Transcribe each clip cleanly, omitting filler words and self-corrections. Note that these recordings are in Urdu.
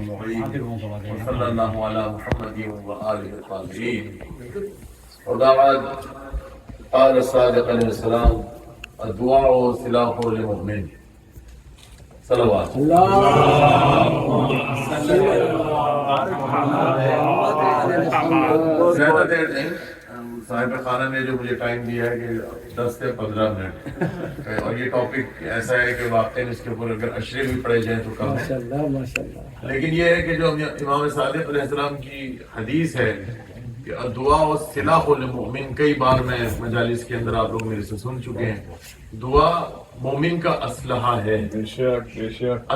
المعين وصلى الله على محمد وآله الطاهرين. وبعد قال الصادق عليه السلام الدعاء سلاح للمؤمن. صلوات زیادہ دیر نہیں. صاحب خانہ نے جو مجھے ٹائم دیا ہے کہ 10 سے 15 منٹ، اور یہ ٹاپک ایسا ہے کہ واقعی اس کے اوپر اگر اشرے بھی پڑے جائیں تو کم ہے. لیکن یہ ہے کہ جو امام صادق علیہ السلام کی حدیث ہے کہ دعا سلاح للمؤمن، کئی بار میں مجالس کے اندر آپ لوگ میرے سے سن چکے ہیں. دعا مومن کا اسلحہ ہے.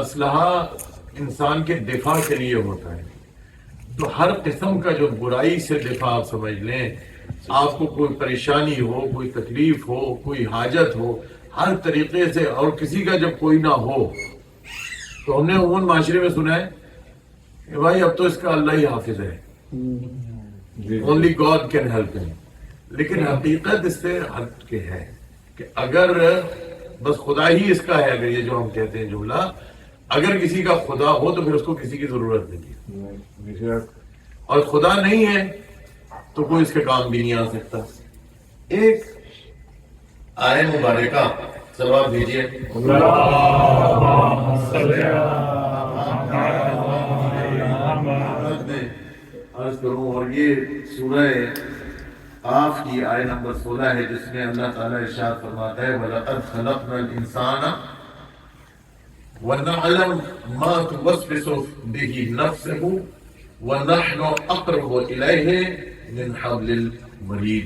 اسلحہ انسان کے دفاع کے لیے ہوتا ہے. تو ہر قسم کا جو برائی سے دفاع آپ سمجھ لیں، آپ کو کوئی پریشانی ہو، کوئی تکلیف ہو، کوئی حاجت ہو، ہر طریقے سے، اور کسی کا جب کوئی نہ ہو تو ہم نے عموماً معاشرے میں سنا ہے کہ بھائی اب تو اس کا اللہ ہی حافظ ہے، اونلی گاڈ کین ہیلپ ہم. لیکن حقیقت اس سے ہٹ کے ہے کہ اگر بس خدا ہی اس کا ہے، اگر یہ جو ہم کہتے ہیں جملہ، اگر کسی کا خدا ہو تو پھر اس کو کسی کی ضرورت نہیں ہے، اور خدا نہیں ہے تو کوئی اس کے کام بھی نہیں آ سکتا. ایک آئے مبارکہ صلوات بھیجیے. عرض کروں، اور یہ سورہ قاف کی آیت نمبر 16 ہے، جس میں اللہ تعالیٰ ارشاد فرماتا ہے وَلَقَدْ خَلَقْنَا الْإِنسَانَ وَنَعْلَمُ مَا تُوَسْوِسُ بِهِ نَفْسُهُ وَنَحْنُ أَقْرَبُ إِلَيْهِ مِنْ حَبْلِ الْوَرِيدِ.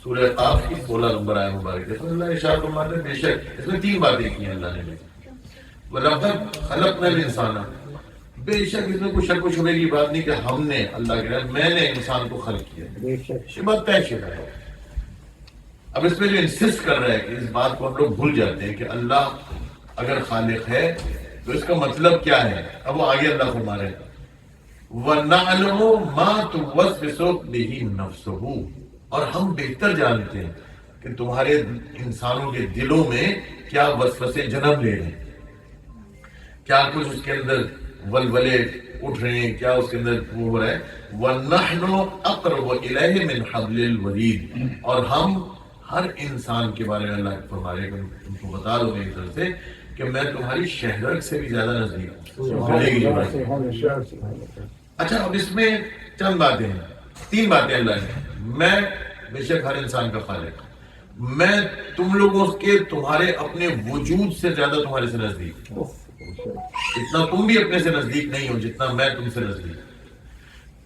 سورہ قاف کی 16 نمبر آیت مبارک ہے. اللہ ارشاد فرماتا ہے بے شک اس میں 3 باتیں کی ہیں اللہ نے. وَلَقَدْ خَلَقْنَا الْإِنسَانَ، بے شک اس میں کوئی شک و شبے کی بات نہیں کہ ہم نے، اللہ کے رحم، میں نے انسان کو خلق کیا. یہ بات طے شدہ ہے. اب اس میں جو انسسٹ کر رہا ہے کہ اس بات کو ہم لوگ بھول جاتے ہیں کہ اللہ اگر خالق ہے تو اس کا مطلب کیا ہے. اب وہ آگے اللہ فرما رہے ہیں وَنَعْلَمُ مَا تُوَسْوِسُ بِهِ نَفْسُهُ، اور ہم بہتر جانتے ہیں کہ تمہارے انسانوں کے دلوں میں کیا وسوسے جنم لے رہے ہیں، کیا کچھ اس کے اندر ولولے اٹھ رہے ہیں، کیا اس کے اندر وہ ہو رہا ہے. وَنَحْنُ أَقْرَبُ إِلَيْهِ مِنْ حَبْلِ الْوَرِيدِ، اور ہم ہر انسان کے بارے میں اللہ فرما رہے ہیں، تم کو بتا دو میری طرف سے کہ میں تمہاری شہرت سے بھی زیادہ نزدیک ہوں. اچھا، اب اس میں چند باتیں ہیں، 3 باتیں اللہ نے. میں بے شک ہر انسان کا خالق، میں تم لوگوں کے تمہارے اپنے وجود سے زیادہ تمہارے سے نزدیک ہوں. اتنا تم بھی اپنے سے نزدیک نہیں ہو جتنا میں تم سے نزدیک.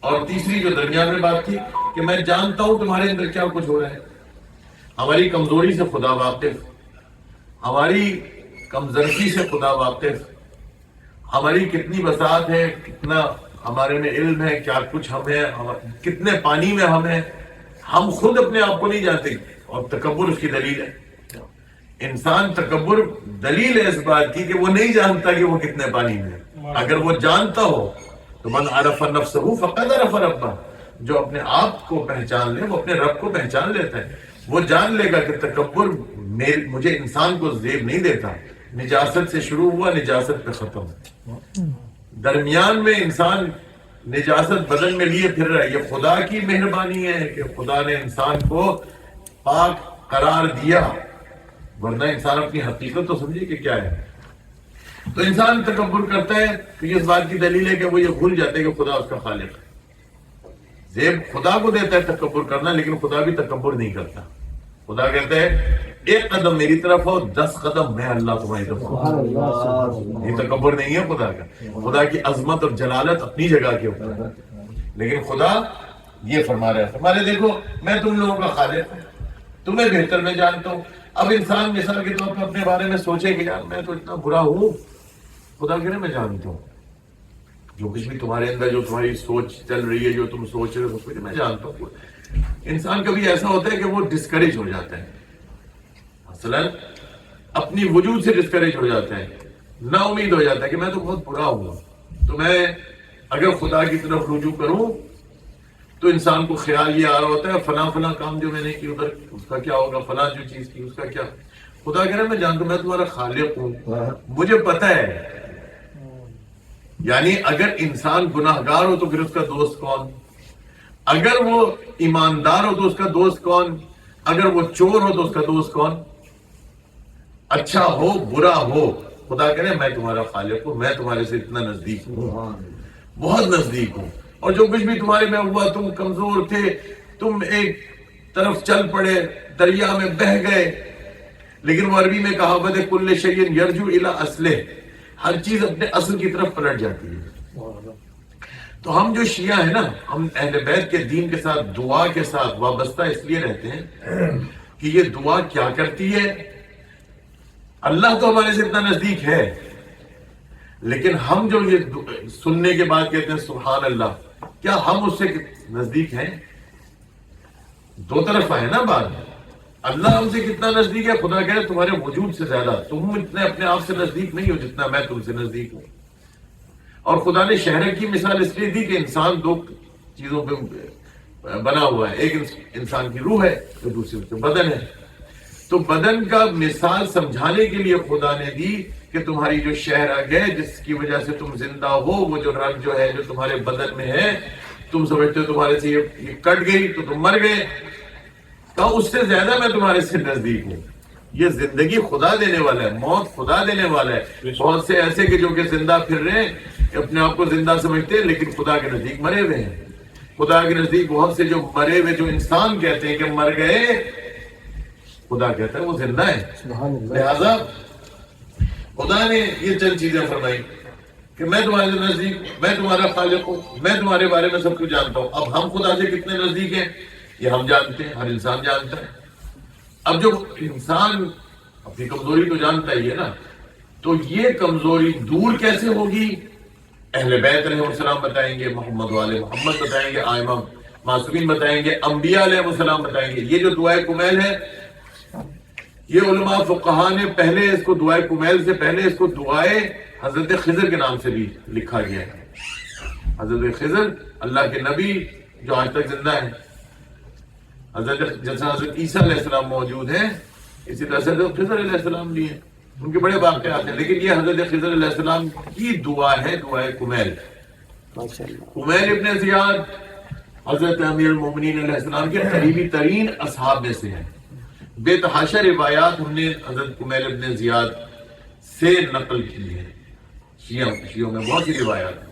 اور تیسری جو درمیان میں بات تھی کہ میں جانتا ہوں تمہارے اندر کیا کچھ ہو رہا ہے. ہماری کمزوری سے خدا واقف، ہماری کمزرفی سے خدا واقف، ہماری کتنی وسعت ہے، کتنا ہمارے میں علم ہے، کیا کچھ ہم ہے، کتنے پانی میں ہم ہیں، ہم خود اپنے آپ کو نہیں جانتے. اور تکبر اس کی دلیل ہے. انسان تکبر دلیل ہے اس بات کی کہ وہ نہیں جانتا کہ وہ کتنے پانی میں. اگر وہ جانتا ہو تو من عرف نفسہ فقد عرف ربہ، جو اپنے آپ کو پہچان لے وہ اپنے رب کو پہچان لیتا ہے. وہ جان لے گا کہ تکبر مجھے انسان کو زیب نہیں دیتا. نجاست سے شروع ہوا، نجاست پہ ختم. درمیان میں انسان نجاست بدن میں لیے پھر رہا ہے. یہ خدا کی مہربانی ہے کہ خدا نے انسان کو پاک قرار دیا، ورنہ انسان اپنی حقیقت تو سمجھے کہ کیا ہے. تو انسان تکبر کرتا ہے تو یہ اس بات کی دلیل ہے کہ وہ یہ بھول جاتے ہیں کہ خدا اس کا خالق ہے. زیب خدا کو دیتا ہے تکبر کرنا، لیکن خدا بھی تکبر نہیں کرتا. خدا کہتا ہے 1 قدم میری طرف ہو، 10 قدم میں اللہ تمہاری طرف ہوں. یہ تکبر نہیں ہے خدا کا. خدا کی عظمت اور جلالت اپنی جگہ کے اوپر ہے. لیکن خدا یہ فرما رہا ہے، ہمارے دیکھو میں تم لوگوں کا خالق ہوں، تمہیں بہتر میں جانتا ہوں. اب انسان مثال کے طور پر اپنے بارے میں سوچے کہ یار میں تو اتنا برا ہوں. خدا کہہ رہے میں جانتا ہوں جو کچھ بھی تمہارے اندر، جو تمہاری سوچ چل رہی ہے، جو تم سوچ رہے ہو، میں جانتا ہوں. انسان کبھی ایسا ہوتا ہے کہ وہ ڈسکریج ہو جاتا ہے، مثلا اپنی وجود سے ڈسکریج ہو جاتا ہے، نا امید ہو جاتا ہے کہ میں تو بہت برا ہوں. تو میں اگر خدا کی طرف رجوع کروں تو انسان کو خیال یہ آ رہا ہوتا ہے فلاں فلاں کام جو میں نے کی ادھر اس کا کیا ہوگا، فلاں جو چیز کی اس کا کیا. خدا کہہ رہا ہے میں جانتا ہوں، میں تمہارا خالق ہوں، مجھے پتہ ہے یعنی اگر انسان گناہگار ہو تو پھر اس کا دوست کون؟ اگر وہ ایماندار ہو تو اس کا دوست کون؟ اگر وہ چور ہو تو اس کا دوست کون؟ اچھا ہو برا ہو، خدا کرے میں تمہارا خالق ہوں، میں تمہارے سے اتنا نزدیک ہوں، بہت نزدیک ہوں، اور جو کچھ بھی تمہارے میں ہوا، تم کمزور تھے، تم ایک طرف چل پڑے، دریا میں بہہ گئے، لیکن وہ عربی میں کہاوت ہے کل شیء یرجو الی اصلہ، ہر چیز اپنے اصل کی طرف پلٹ جاتی ہے۔ تو ہم جو شیعہ ہیں نا، ہم اہل بیت کے دین کے ساتھ دعا کے ساتھ وابستہ اس لیے رہتے ہیں کہ یہ دعا کیا کرتی ہے؟ اللہ تو ہمارے سے اتنا نزدیک ہے، لیکن ہم جو یہ سننے کے بعد کہتے ہیں سبحان اللہ، کیا ہم اس سے نزدیک ہیں؟ دو طرف ہے نا بات، اللہ ہم سے کتنا نزدیک ہے؟ خدا کہے تمہارے وجود سے زیادہ، تم اتنے اپنے آپ سے نزدیک نہیں ہو جتنا میں تم سے نزدیک ہوں۔ اور خدا نے شہر کی مثال اس لیے دی کہ انسان دو چیزوں پہ بنا ہوا ہے، ایک انسان کی روح ہے، جو دوسری اس کا بدن ہے۔ تو بدن کا مثال سمجھانے کے لیے خدا نے دی کہ تمہاری جو شہرگ ہے جس کی وجہ سے تم زندہ ہو، وہ جو رگ جو ہے جو تمہارے بدن میں ہے، تم سمجھتے ہو تمہارے سے یہ کٹ گئی تو تم مر گئے، تو اس سے زیادہ میں تمہارے سے نزدیک ہوں۔ یہ زندگی خدا دینے والا ہے، موت خدا دینے والا ہے۔ بہت سے ایسے کہ جو کہ زندہ پھر رہے ہیں، اپنے آپ کو زندہ سمجھتے ہیں، لیکن خدا کے نزدیک مرے ہوئے ہیں۔ خدا کے نزدیک بہت سے جو مرے ہوئے جو انسان کہتے ہیں کہ مر گئے، خدا کہتا ہے وہ زندہ ہے۔ لہذا خدا نے یہ چند چیزیں فرمائی کہ میں تمہارے سے نزدیک ہوں، میں تمہارا خالق ہوں، میں تمہارے بارے میں سب کچھ جانتا ہوں۔ اب ہم خدا سے کتنے نزدیک ہیں یہ ہم جانتے ہیں، ہر انسان جانتا ہے۔ اب جو انسان اپنی کمزوری تو جانتا ہی ہے نا، تو یہ کمزوری دور کیسے ہوگی؟ اہل بیت علیہ السلام بتائیں گے، محمد والے محمد بتائیں گے، ائمہ معصومین بتائیں گے، انبیاء علیہ السلام بتائیں گے۔ یہ جو دعائے کمیل ہے، یہ علماء فقہا نے پہلے اس کو دعائے کمیل سے پہلے اس کو دعائے حضرت خضر کے نام سے بھی لکھا گیا ہے۔ حضرت خضر اللہ کے نبی جو آج تک زندہ ہیں، جیسا حضرت عیسیٰ علیہ السلام موجود ہیں، اسی طرح سے حضرت خضر علیہ السلام بھی ہیں، ان کے بڑے واقعات ہیں، لیکن یہ حضرت خضر علیہ السلام کی دعا ہے، دعائے کمیل۔ کمیل ابن زیاد حضرت امیر المومنین علیہ السلام کے قریبی ترین اصحاب میں سے ہیں۔ بے تحاشا روایات ہم نے حضرت کمیل ابن زیاد سے نقل کی ہے، شیعوں میں بہت سی روایات ہیں۔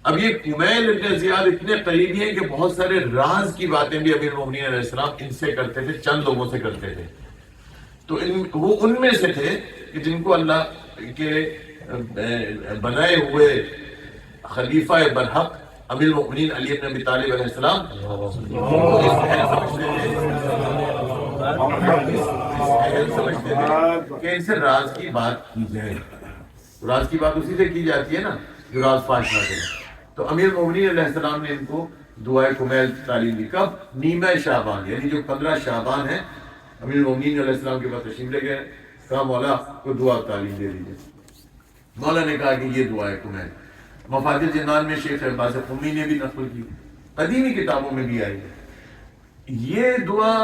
اب یہ کمیل ابن زیاد اتنے قریبی ہیں کہ بہت سارے راز کی باتیں بھی امیر المومنین علیہ السلام ان سے کرتے تھے، چند لوگوں سے کرتے تھے۔ تو وہ ان میں سے تھے کہ جن کو اللہ کے بنائے ہوئے خلیفہ برحق امیر المومنین علی بن ابی طالب علیہ السلام سمجھتے تھے کہ ان سے راز کی بات کی جائے۔ راز کی بات اسی سے کی جاتی ہے نا جو راز فاش نہ کرے۔ تو امیر المومنین علیہ السلام نے ان کو دعائے کمیل تعلیم دی۔ کب؟ نیمہ شعبان، یعنی جو 15 شعبان ہے، امیر المومنین علیہ السلام کے پاس تشریف لے گئے، کہا مولا کو دعا تعلیم دے دیجیے۔ مولا نے کہا کہ یہ دعائے کمیل مفاد الجنان میں شیخ عباس قمی نے بھی نقل کی، قدیمی کتابوں میں بھی آئی ہے۔ یہ دعا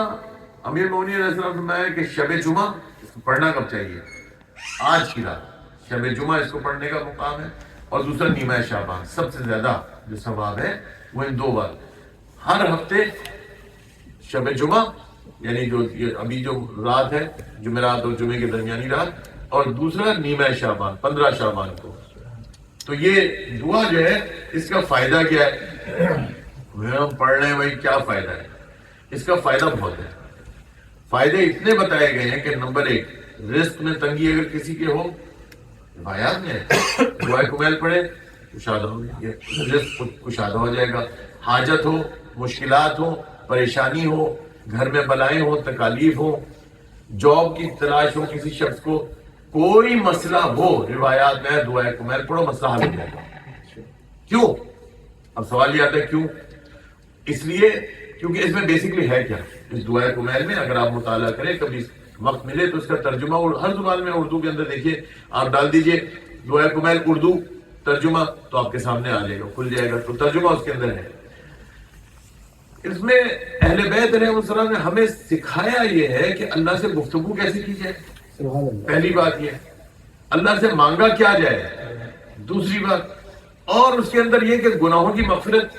امیر المومنین علیہ السلام فرمایا کہ شب جمعہ اس کو پڑھنا کب چاہیے؟ آج کی رات شب جمعہ اس کو پڑھنے کا مقام ہے، اور دوسرا نیمہ شعبان۔ سب سے زیادہ جو ثواب ہے وہ ان دو بار، ہر ہفتے شب جمعہ یعنی جو ابھی جو رات ہے جمعرات اور جمعے کے درمیانی رات، اور دوسرا نیمہ شعبان 15 شعبان کو۔ تو یہ دعا جو ہے اس کا فائدہ کیا ہے؟ ہم پڑھ رہے ہیں بھائی کیا فائدہ ہے؟ اس کا فائدہ بہت ہے۔ فائدے اتنے بتائے گئے ہیں کہ نمبر 1، رزق میں تنگی اگر کسی کے ہو، روایات میں دعائے کمیل پڑھے کشادہ ہو جائے گا، رزق کشادہ ہو جائے گا۔ حاجت ہو، مشکلات ہو، پریشانی ہو، گھر میں بلائیں ہو، تکالیف ہو، جاب کی تلاش ہو کسی شخص کو، کوئی مسئلہ ہو، روایات میں دعائے کمیل پڑھو مسئلہ حل ہو جائے گا۔ کیوں؟ اب سوال یہ آتا ہے کیوں؟ اس لیے کیونکہ اس میں بیسکلی ہے کیا؟ اس دعائے کمیل میں اگر آپ مطالعہ کریں، کبھی وقت ملے تو اس کا ترجمہ ہر زبان میں، اردو کے اندر دیکھیے، آپ ڈال دیجئے دعائے کمیل اردو ترجمہ تو آپ کے سامنے آ جائے گا، کھل جائے گا، تو ترجمہ اس کے اندر ہے۔ اس میں اہل بیت علیہ السلام نے ہمیں سکھایا یہ ہے کہ اللہ سے گفتگو کیسے کی جائے۔ پہلی بات یہ اللہ سے مانگا کیا جائے، دوسری بات اور اس کے اندر یہ کہ گناہوں کی مغفرت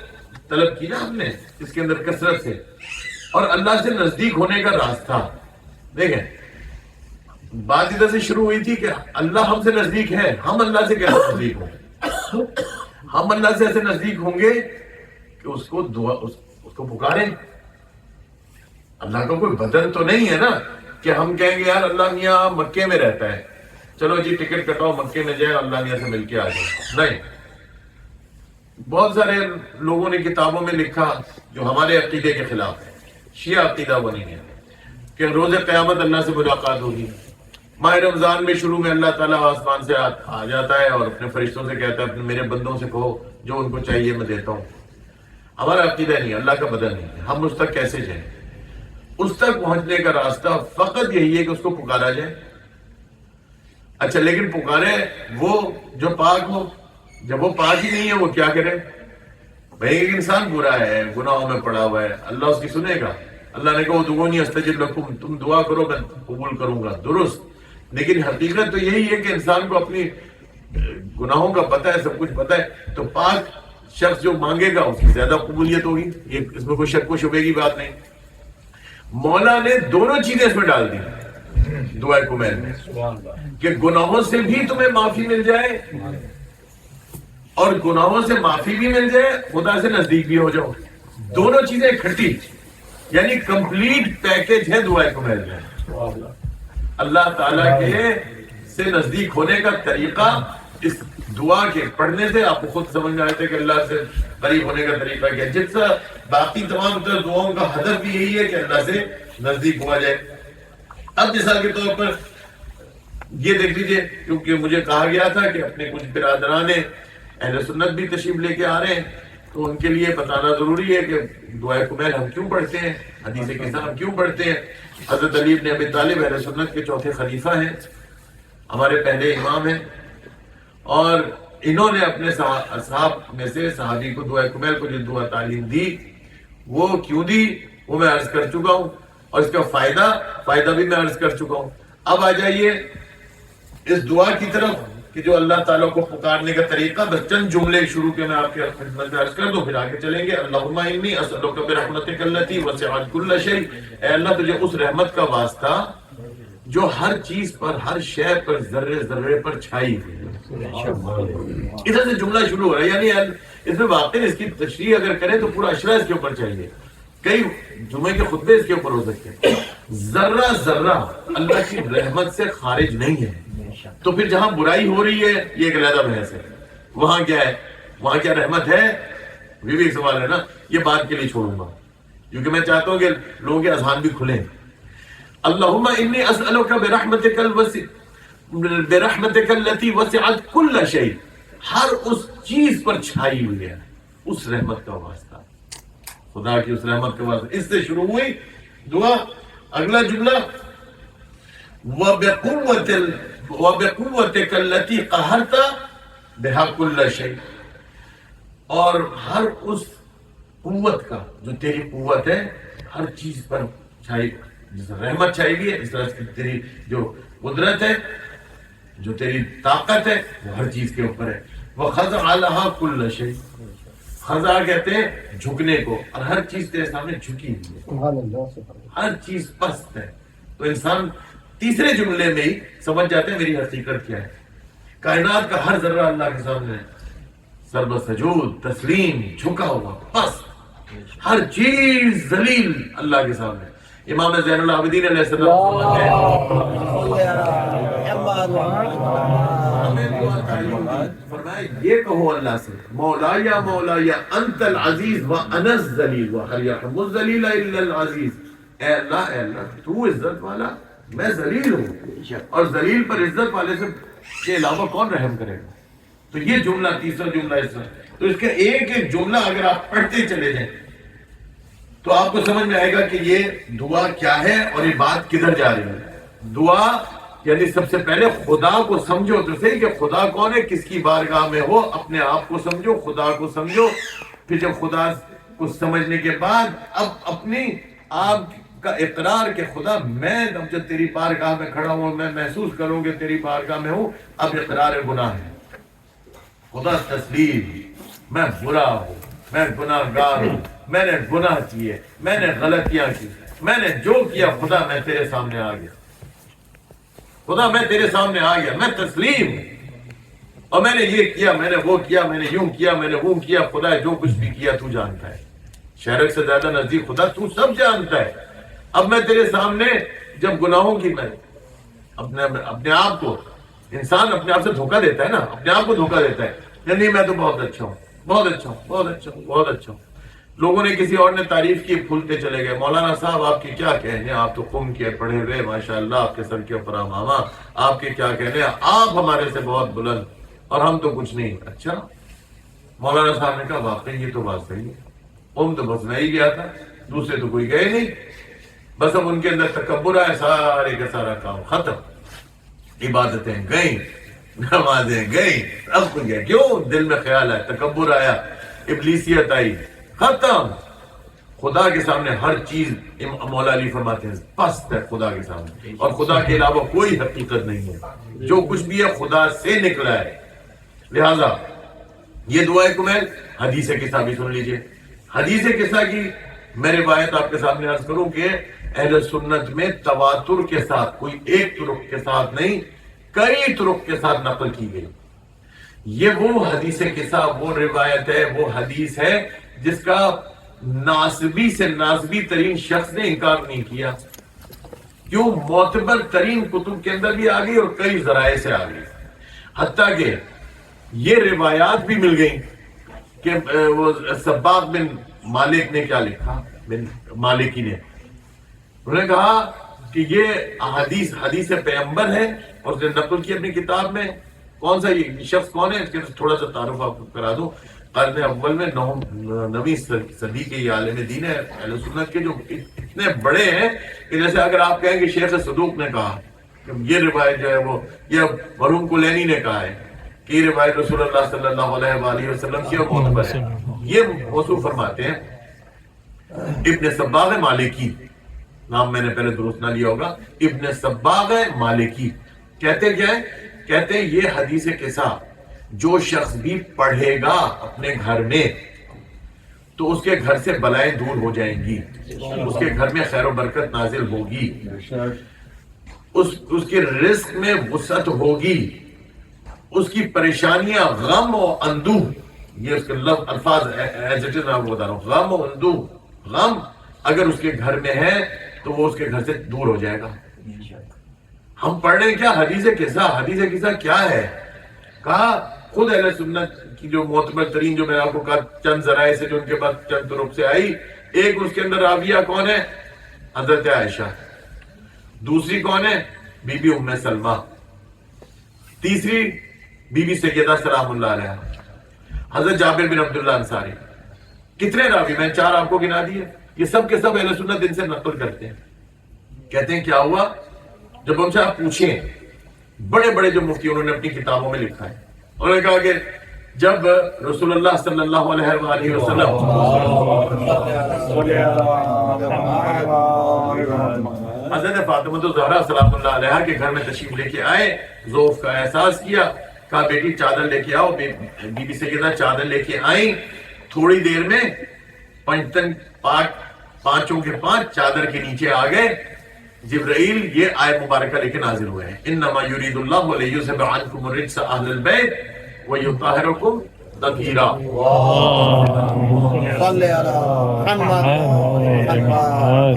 طلب کی نا ہم نے اس کے اندر کثرت سے، اور اللہ سے نزدیک ہونے کا راستہ دیکھیں، بات ادھر سے شروع ہوئی تھی کہ اللہ ہم سے نزدیک ہے، ہم اللہ سے کیسے نزدیک ہوں گے؟ ہم اللہ سے ایسے نزدیک ہوں گے کہ اس کو دعا اس کو پکاریں۔ اللہ کا کوئی بدن تو نہیں ہے نا کہ ہم کہیں گے یار اللہ میاں مکے میں رہتا ہے، چلو جی ٹکٹ کٹاؤ مکے میں جائے اللہ میاں سے مل کے آ جائے، نہیں۔ بہت سارے لوگوں نے کتابوں میں لکھا جو ہمارے عقیدے کے خلاف ہے، شیعہ عقیدہ وہ نہیں ہے کہ روز قیامت اللہ سے ملاقات ہوگی۔ ماہ رمضان میں شروع میں اللہ تعالیٰ آسمان سے آ جاتا ہے اور اپنے فرشتوں سے کہتا ہے اپنے میرے بندوں سے کہو جو ان کو چاہیے میں دیتا ہوں۔ ہمارا عقیدہ نہیں ہے، اللہ کا بدن نہیں ہے، ہم اس تک کیسے جائیں؟ اس تک پہنچنے کا راستہ فقط یہی ہے کہ اس کو پکارا جائے۔ اچھا لیکن پکارے وہ جو پاک ہو، جب وہ پاک ہی نہیں ہے وہ کیا کرے؟ بھائی ایک انسان برا ہے، گناہوں میں پڑا ہوا ہے، اللہ اس کی سنے گا؟ اللہ نے کہا ادعونی استجب لکم، تم دعا کرو میں قبول کروں گا، درست۔ لیکن حقیقت تو یہی ہے کہ انسان کو اپنی گناہوں کا پتہ ہے، سب کچھ پتہ ہے، تو پاک شخص جو مانگے گا اس کی زیادہ قبولیت ہوگی، یہ اس میں کوئی شک و شبے کی بات نہیں۔ مولا نے دونوں چیزیں اس میں ڈال دی دعا کمیل میں کہ گناہوں سے بھی تمہیں معافی مل جائے اور گناہوں سے معافی بھی مل جائے، خدا سے نزدیک بھی ہو جاؤ، دونوں چیزیں اکٹھی، یعنی کمپلیٹ پیکج ہے دعا کمیل میں۔ اللہ تعالیٰ کے سے نزدیک ہونے کا طریقہ اس دعا کے پڑھنے سے آپ کو خود سمجھ میں آتے کہ اللہ سے قریب ہونے کا طریقہ کیا ہے، جس سے باقی تمام تر دعاؤں کا ہدف بھی یہی ہے کہ اللہ سے نزدیک ہوا جائے۔ اب مثال کے طور پر یہ دیکھ لیجئے، کیونکہ مجھے کہا گیا تھا کہ اپنے کچھ برادران اہل سنت بھی تشریف لے کے آ رہے ہیں، تو ان کے لیے بتانا ضروری ہے کہ دعائے کمیل ہم کیوں پڑھتے ہیں، حدیث کیسا ہم کیوں پڑھتے ہیں۔ حضرت علی بن ابی طالب اہل سنت کے چوتھے خلیفہ ہیں، ہمارے پہلے امام ہیں، اور انہوں نے اپنے اصحاب میں سے صحابی کو دعائے کمیل کو جو دعا تعلیم دی وہ کیوں دی وہ میں عرض کر چکا ہوں، اور اس کا فائدہ بھی میں عرض کر چکا ہوں۔ اب آ جائیے اس دعا کی طرف کہ جو اللہ تعالیٰ کو پکارنے کا طریقہ، بس چند جملے شروع کے میں آپ کے خدمت میں عرض کر دوں پھر آگے چلیں گے۔ اللہم انی اسألک برحمتک التی وسعت کل شیء، اے اللہ تجھے اس رحمت کا واسطہ جو ہر چیز پر، ہر شے پر، ذرے ذرے پر چھائی ہوئی ہے۔ ادھر سے جملہ شروع ہو رہا ہے، یعنی اس میں واقعی اس کی تشریح اگر کریں تو پورا اشرا اس کے اوپر چاہیے، کئی جمعے کے خطبے اس کے اوپر ہو سکتے ہیں۔ ذرہ ذرہ اللہ کی رحمت سے خارج نہیں ہے، تو پھر جہاں برائی ہو رہی ہے یہ ایک علیحدہ بحث ہے، وہاں کیا ہے، وہاں کیا رحمت ہے، یہ بھی ایک سوال ہے نا، یہ بات کے لیے چھوڑوں گا کیونکہ میں چاہتا ہوں کہ لوگوں کے اذہان بھی کھلیں۔ اللہم انی اسألک برحمتک التی وسعت کل شیء، ہر اس چیز پر چھائی ہوئی ہے، اس رحمت کا واسطہ، خدا کی اس رحمت کا واسطہ۔ اس سے شروع ہوئی دعا۔ اگلا جملہ وَبِقُوَّتِكَ الَّتِي قَهَرْتَ بِهَا كُلَّ شَيْءٍ، اور ہر اس قوت کا جو تیری قوت ہے ہر چیز پر چھائی، جس رحمت چھائی ہوئی ہے، اس طرح سے تیری جو قدرت ہے، جو تیری طاقت ہے وہ ہر چیز کے اوپر ہے۔ وَخَضَعَ لَهَا كُلَّ شَيْءٍ، خضع کہتے ہیں جھکنے کو، اور ہر چیز تیرے سامنے جھکی ہوئی ہے، ہر چیز پست ہے۔ تو انسان تیسرے جملے میں ہی سمجھ جاتے ہیں میری حقیقت کیا ہے۔ کائنات کا ہر ذرہ اللہ کے سامنے سرب سجود، تسلیم، جھکا ہوا، پست، ہر چیز ذلیل اللہ کے سامنے۔ امام زین العابدین علیہ السلام فرمایا یہ کہو اللہ سے، مولایا مولایا انت العزیز وانا الذلیل وهل يرحم الذلیل الا العزیز، اے اللہ تو عزت والا، میں ذلیل ہوں، اور ذلیل پر عزت والے سے کے علاوہ کون رحم کرے گا۔ تو یہ جملہ، تیسرا جملہ اس میں، تو اس کا ایک ایک جملہ اگر آپ پڑھتے چلے جائیں تو آپ کو سمجھ میں آئے گا کہ یہ دعا کیا ہے اور یہ بات کدھر جا رہی ہے۔ دعا یعنی سب سے پہلے خدا کو سمجھو تو صحیح کہ خدا کون ہے، کس کی بارگاہ میں ہو، اپنے آپ کو سمجھو، خدا کو سمجھو۔ پھر جب خدا کو سمجھنے کے بعد اب اپنی آپ کا اقرار کہ خدا میں جب تیری بارگاہ میں کھڑا ہوں، میں محسوس کروں کہ تیری بارگاہ میں ہوں، اب اقرار گناہ ہے۔ خدا تسلیم، میں برا ہوں، میں گناہ گار ہوں، میں نے گناہ کیے، میں نے غلطیاں کی، میں نے جو کیا خدا میں تیرے سامنے آ گیا، خدا میں تیرے سامنے آ گیا، میں تسلیم ہوں، اور میں نے یہ کیا، میں نے وہ کیا، میں نے یوں کیا، میں نے وہ کیا، خدا جو کچھ بھی کیا تو جانتا ہے، شرک سے زیادہ نزدیک خدا تو سب جانتا ہے۔ اب میں تیرے سامنے جب گناہوں کی میں اپنے آپ کو، انسان اپنے آپ سے دھوکہ دیتا ہے نا، اپنے آپ کو دھوکہ دیتا ہے کہ نہیں میں تو بہت اچھا ہوں، بہت اچھا ہوں، بہت اچھا ہوں، بہت اچھا ہوں۔ لوگوں نے کسی اور نے تعریف کی، پھولتے چلے گئے، مولانا صاحب آپ کی کیا کہنے، آپ تو قم کے پڑھے ہوئے، ماشاءاللہ آپ کے سر کے اوپر امامہ، آپ کے کیا کہنے، آپ ہمارے سے بہت بلند اور ہم تو کچھ نہیں۔ اچھا، مولانا صاحب نے کہا واقعی یہ تو بات صحیح ہے، قم تو بس میں ہی گیا تھا، دوسرے تو کوئی گئے نہیں، بس اب ان کے اندر تکبر آیا، سارے کا سارا کام ختم، عبادتیں گئیں، نمازیں گئیں، اب کچھ گیا، کیوں؟ دل میں خیال آیا، تکبر آیا، ابلیسیت آئی، ختم۔ خدا کے سامنے ہر چیز، مولا علی فرماتے ہیں پست ہے خدا کے سامنے، اور خدا کے علاوہ کوئی حقیقت نہیں ہے، جو کچھ بھی ہے خدا سے نکلا ہے۔ لہذا یہ دعائے کو میں حدیث قصہ بھی سن لیجئے۔ حدیث قصہ کی میں روایت آپ کے سامنے عرض کروں کہ اہل سنت میں تواتر کے ساتھ، کوئی ایک طرق کے ساتھ نہیں، کئی طرق کے ساتھ نقل کی گئی۔ یہ وہ حدیث قصہ، وہ روایت ہے، وہ حدیث ہے جس کا ناسبی سے ناسبی ترین شخص نے انکار نہیں کیا، کیوں؟ معتبر ترین کتب کے اندر بھی آ گئی اور کئی ذرائع سے آ گئی، حتیٰ کہ یہ روایات بھی مل گئی کہ وہ سباق بن مالک نے کیا لکھا، بن مالکی نے، انہوں نے کہا کہ یہ حدیث پیغمبر ہے، اور اس نے نقل کی اپنی کتاب میں۔ کون سا یہ شخص کون ہے، اس کے تھوڑا سا تعارف آپ کو کرا دوں۔ قرن اول میں 9ویں صدی کے یہ عالم دین ہے اہل سنت کے، جو اتنے بڑے ہیں کہ جیسے اگر آپ کہیں کہ شیخ صدوق نے کہا کہ یہ روایت جو ہے وہ، یہ مرحوم کلینی نے کہا ہے کہ یہ روایت رسول اللہ صلی اللہ علیہ وآلہ وسلم کی اور معتبر ہے، یہ موصوف فرماتے ہیں ابن صباغ مالکی، نام میں نے پہلے درست نہ لیا ہوگا، ابن صباغ مالکی کہتے کیا ہے؟ کہتے ہیں یہ حدیث قصہ جو شخص بھی پڑھے گا اپنے گھر میں تو اس کے گھر سے بلائیں دور ہو جائیں گی، اس کے گھر میں خیر و برکت نازل ہوگی، اس کے رزق میں وسعت ہوگی، اس کی پریشانیاں غم و اندوہ، یہ اس کے الفاظ ایز اٹ از میں آپ کو بتا رہا ہوں، غم و اندوہ، غم اگر اس کے گھر میں ہے تو وہ اس کے گھر سے دور ہو جائے گا۔ ہم پڑھ رہے ہیں کیا؟ حدیث قصہ۔ حدیث قصہ کیا ہے؟ کہا خود اہل سنت کی جو معتبر ترین، جو میں آپ کو کہا چند ذرائع سے، جو ان کے بعد چند طرق سے آئی، ایک اس کے اندر راویہ کون ہے؟ حضرت عائشہ، دوسری کون ہے؟ بی بی ام سلمہ، تیسری بی بی سیدہ سلام اللہ علیہ، حضرت جابر بن عبداللہ انصاری۔ کتنے راوی؟ میں 4 آپ کو گنا دیے، یہ سب کے سب اہل سنت ان سے نقل کرتے ہیں۔ کہتے ہیں کیا ہوا جب ہم سے آپ پوچھیں، بڑے بڑے جو مفتی انہوں نے اپنی کتابوں میں لکھا ہے، انہوں نے کہا کہ جب رسول اللہ صلی اللہ علیہ وآلہ وسلم حضرت فاطمہ الزہرا سلام اللہ علیہ کے گھر میں تشریف لے کے آئے، ذوف کا احساس کیا، کہا بیٹی چادر لے کے آؤ، بی بی سیدہ چادر لے کے آئیں، تھوڑی دیر میں پانچوں کے 5 چادر کے نیچے آ گئے، جبرائیل یہ آیت مبارکہ لے کے نازل ہوئے ہیں، انما یرید اللہ لیذھب عنکم الرجس اہل البیت ویطہرکم تطہیرا۔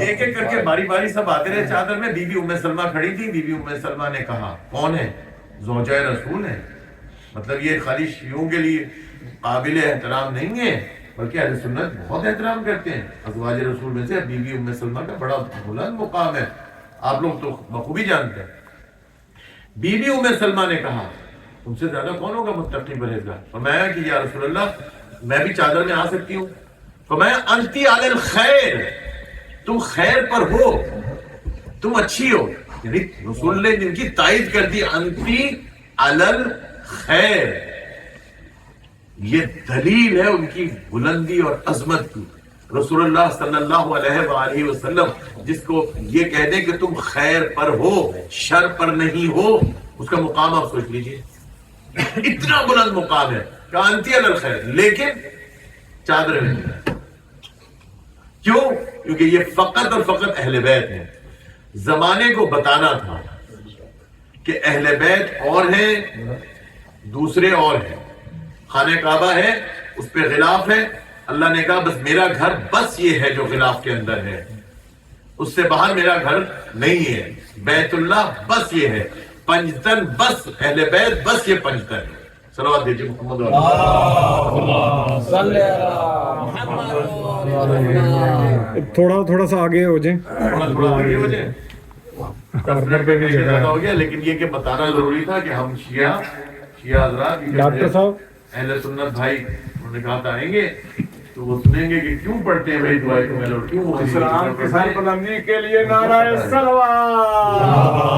ایک ایک کر کے باری باری سب آتے رہے چادر میں۔ بی بی ام سلمہ کھڑی تھی، بی بی ام سلمہ نے کہا کون ہے؟ زوجہ رسول ہے، مطلب یہ خالی شیعوں کے لیے قابل احترام نہیں ہے بلکہ اہل سنت بہت احترام کرتے ہیں۔ ازواج رسول میں سے بی بی ام سلمہ کا بڑا بلند مقام ہے، آپ لوگ تو بخوبی جانتے ہیں۔ بی بی ام سلمہ نے کہا تم سے زیادہ کون ہوگا متقی پرہیزگار؟ فرمایا کہ یا رسول اللہ میں بھی چادر میں آ سکتی ہوں؟ فرمایا انتی علی الخیر، تم خیر پر ہو، تم اچھی ہو، یعنی رسول نے جن کی تائید کر دی، انتی علی الخیر، یہ دلیل ہے ان کی بلندی اور عظمت کی۔ رسول اللہ صلی اللہ علیہ وآلہ وسلم جس کو یہ کہہ دیں کہ تم خیر پر ہو، شر پر نہیں ہو، اس کا مقام آپ سوچ لیجئے، اتنا بلند مقام ہے۔ کانتی علی الخیر، لیکن چادر نہیں ہے. کیوں؟ کیونکہ یہ فقط اور فقط اہل بیت ہیں. زمانے کو بتانا تھا کہ اہل بیت اور ہیں، دوسرے اور ہیں. خانہ کعبہ ہے، اس پہ غلاف ہے. اللہ نے کہا بس میرا گھر بس یہ ہے جو غلاف کے اندر ہے، اس سے باہر میرا گھر نہیں ہے. بیت اللہ بس یہ ہے. پنجتن بس اہل بیت بس یہ پنجتن ہے. صلوات دیجیے محمد تھوڑا سا آگے ہو جائیں، تھوڑا آگے ہو جائے. 10 منٹ پہ بھی زیادہ ہو گیا، لیکن یہ کہ بتانا ضروری تھا کہ ہم شیعہ حضرات ڈاکٹر صاحب اہل سنت بھائی انہوں نے کہا تھا آئیں گے تو وہ سنیں گے کہ کیوں پڑھتے ہیں بھائی دعائیں کو میلوڈ، کیوں اسلام کے سر بلندی کے لیے نعرہ صلوات.